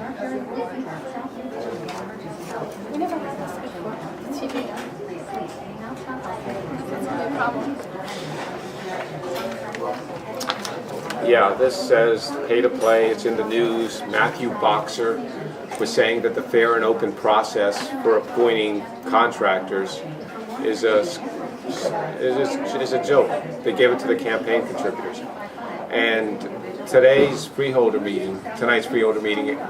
We never had this before. The TV. That's gonna be a problem. Yeah, this says pay to play. It's in the news. Matthew Boxer was saying that the fair and open process for appointing contractors is a joke. They gave it to the campaign contributors. And tonight's freeholder meeting,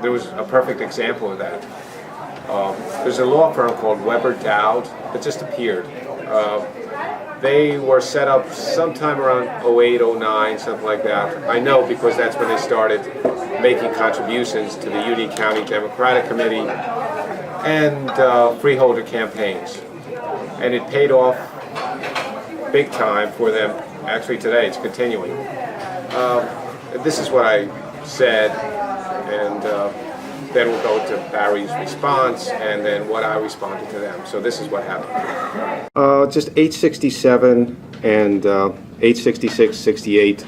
there was a perfect example of that. There's a law firm called Dowd that just appeared. They were set up sometime around 08, 09, something like that. I know because that's when they started making contributions to the Union County Democratic Committee and freeholder campaigns. And it paid off big time for them. Actually today it's continuing. This is what I said, and then we'll go to Barry's response, and then what I responded to them. So this is what happened. Just 867 and 866, 68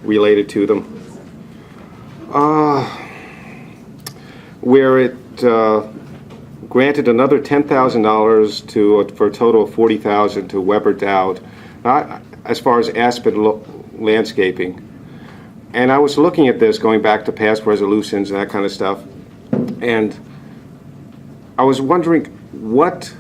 related to them. Where it granted another $10,000 for a total of $40,000 to Weber Dowd, as far as Aspen landscaping. And I was looking at this, going back to past resolutions and that kind of stuff, and I was wondering what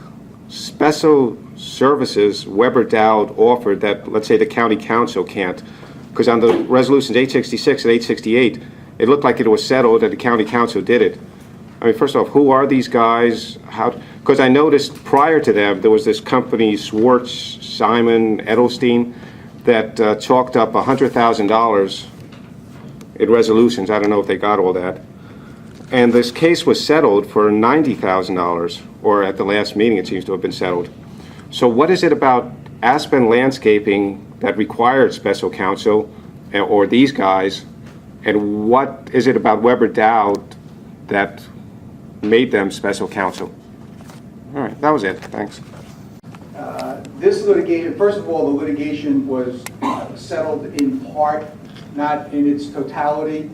special services Weber Dowd offered that, let's say, the county council can't. Because on the resolutions 866 and 868, it looked like it was settled that the county council did it. I mean, first off, who are these guys? How? Because I noticed prior to them, there was this company, Schwartz, Simon, Edelstein, that chalked up $100,000 in resolutions. I don't know if they got all that. And this case was settled for $90,000, or at the last meeting it seems to have been settled. So what is it about Aspen landscaping that required special counsel, or these guys, and what is it about Weber Dowd that made them special counsel? All right, that was it. Thanks. This litigation, first of all, the litigation was settled in part, not in its totality.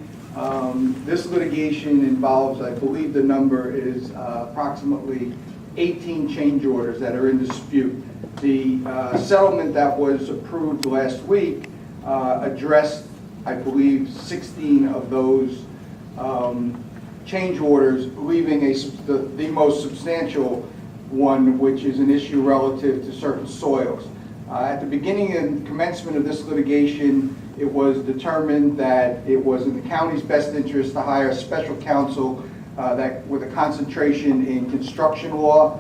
This litigation involves, I believe the number is approximately 18 change orders that are in dispute. The settlement that was approved last week addressed, I believe, 16 of those change orders, leaving the most substantial one, which is an issue relative to certain soils. At the beginning and commencement of this litigation, it was determined that it was in the county's best interest to hire special counsel that with a concentration in construction law.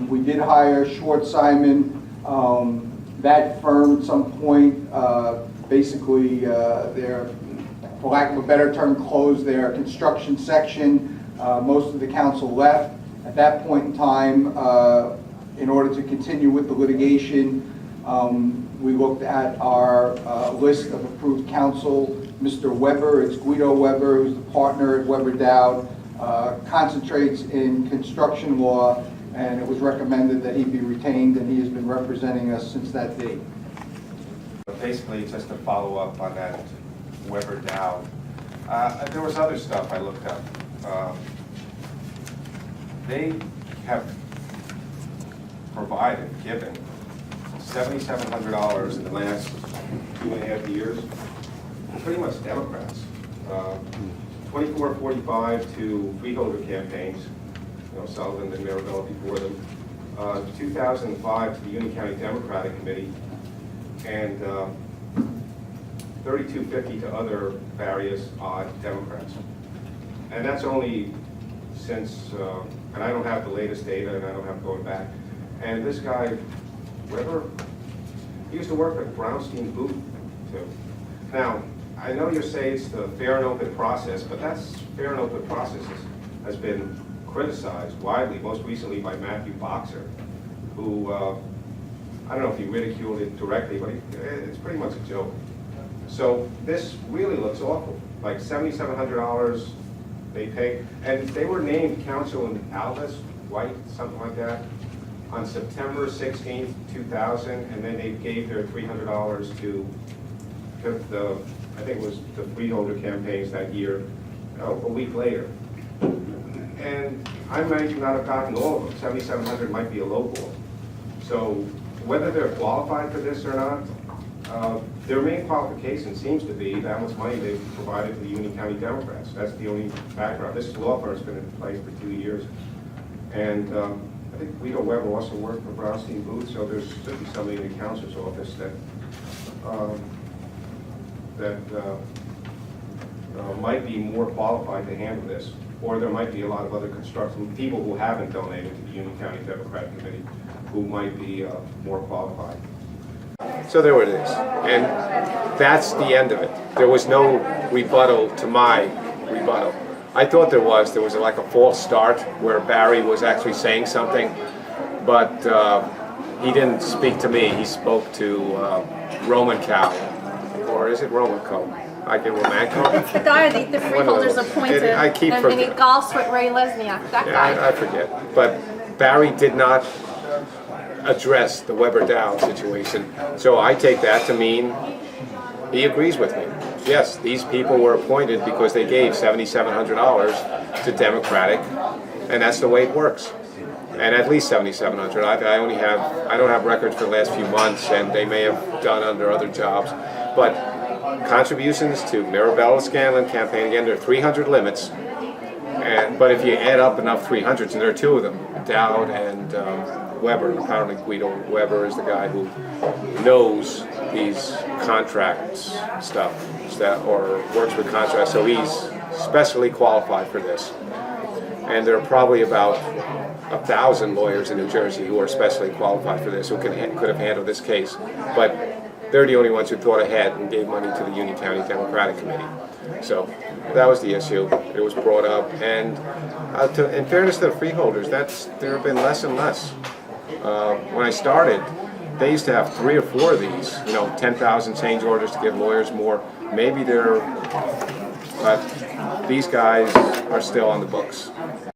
We did hire Schwartz Simon. That firm at some point basically for lack of a better term, closed their construction section. Most of the council left. At that point in time, in order to continue with the litigation, we looked at our list of approved counsel. Mr. Weber, it's Guido Weber, who's the partner at Weber Dowd, concentrates in construction law, and it was recommended that he be retained, and he has been representing us since that date. Basically, just to follow up on that Weber Dowd, there was other stuff I looked up. They have given $7,700 in the last 2.5 years, pretty much Democrats. 2445 to freeholder campaigns, Sullivan and Maribel before them. 2005 to the Union County Democratic Committee, and 3250 to other various odd Democrats. And that's only since, and I don't have the latest data, and I don't have going back. And this guy, Weber, he used to work at Brownstein Booth, too. Now, I know you say it's the fair and open process, but that's fair and open process has been criticized widely, most recently by Matthew Boxer, who, I don't know if he ridiculed it directly, but it's pretty much a joke. So this really looks awful, like $7,700 they pay, and they were named counsel in Aldous White, something like that, on September 16th, 2000, and then they gave their $300 to the, I think it was the freeholder campaigns that year, a week later. And I might not have gotten all of them. 7,700 might be a low ball. So whether they're qualified for this or not, their main qualification seems to be that much money they've provided to the Union County Democrats. That's the only background. This law firm's been in place for 2 years. And I think Guido Weber also worked for Brownstein Booth, so there's should be somebody in the counselor's office that might be more qualified to handle this. Or there might be a lot of other construction people who haven't donated to the Union County Democratic Committee who might be more qualified. So there it is, and that's the end of it. There was no rebuttal to my rebuttal. I thought there was like a false start where Barry was actually saying something, but he didn't speak to me. He spoke to Roman Cow, or is it Roman Co? I get Romanco. It's the guy the freeholders appointed, I keep and he golfs with Ray Lesniak, that guy. I forget, but Barry did not address the Weber-Dowd situation. So I take that to mean he agrees with me. Yes, these people were appointed because they gave $7,700 to Democratic, and that's the way it works. And at least $7,700. I don't have records for the last few months, and they may have done under other jobs. But contributions to Mirabella Scanlon campaign, again, there are 300 limits. But if you add up enough 300s, and there are two of them, Dowd and Weber. Apparently Guido Weber is the guy who knows these contracts stuff, or works with contracts, so he's specially qualified for this. And there are probably about 1,000 lawyers in New Jersey who are specially qualified for this, who could have handled this case. But they're the only ones who thought ahead and gave money to the Union County Democratic Committee. So that was the issue. It was brought up, and in fairness to the freeholders, there have been less and less. When I started, they used to have 3 or 4 of these, 10,000 change orders to give lawyers more. Maybe but these guys are still on the books.